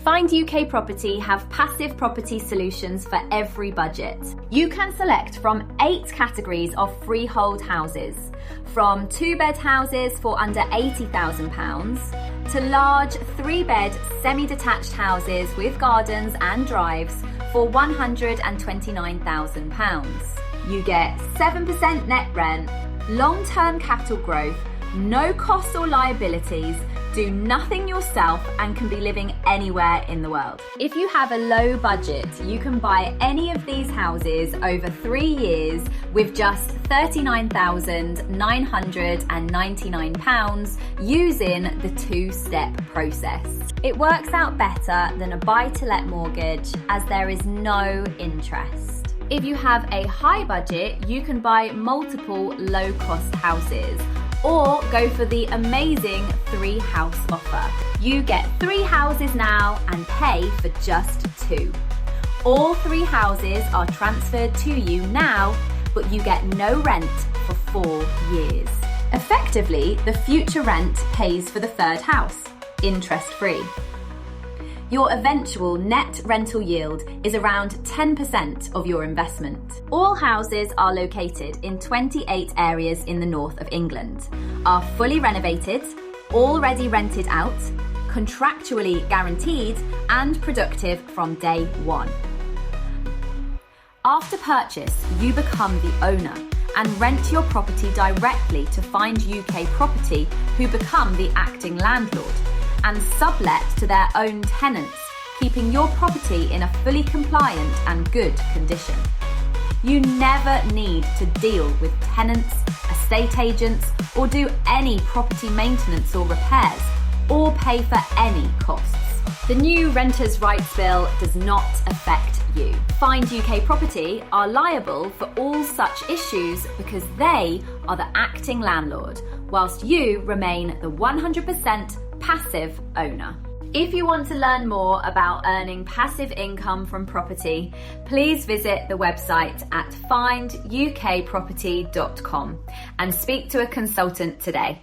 Find UK Property have passive property solutions for every budget. You can select from 8 categories of freehold houses, from 2-bed houses for under £80,000 to large 3-bed semi-detached houses with gardens and drives for £129,000. You get 7% net rent, long-term capital growth, no costs or liabilities, do nothing yourself and can be living anywhere in the world. If you have a low budget, you can buy any of these houses over 3 years with just £39,999 using the 2-step process. It works out better than a buy-to-let mortgage as there is no interest. If you have a high budget, you can buy multiple low-cost houses or go for the amazing 3-house offer. You get 3 houses now and pay for just 2. All 3 houses are transferred to you now, but you get no rent for 4 years. Effectively, the future rent pays for the 3rd house, interest-free. Your eventual net rental yield is around 10% of your investment. All houses are located in 28 areas in the north of England, are fully renovated, already rented out, contractually guaranteed, and productive from day one. After purchase, you become the owner and rent your property directly to Find UK Property, who become the acting landlord, and sublet to their own tenants, keeping your property in a fully compliant and good condition. You never need to deal with tenants, estate agents, or do any property maintenance or repairs, or pay for any costs. The new Renters' Rights Bill does not affect you. Find UK Property are liable for all such issues because they are the acting landlord, whilst you remain the 100% passive owner. If you want to learn more about earning passive income from property, please visit the website at findukproperty.com and speak to a consultant today.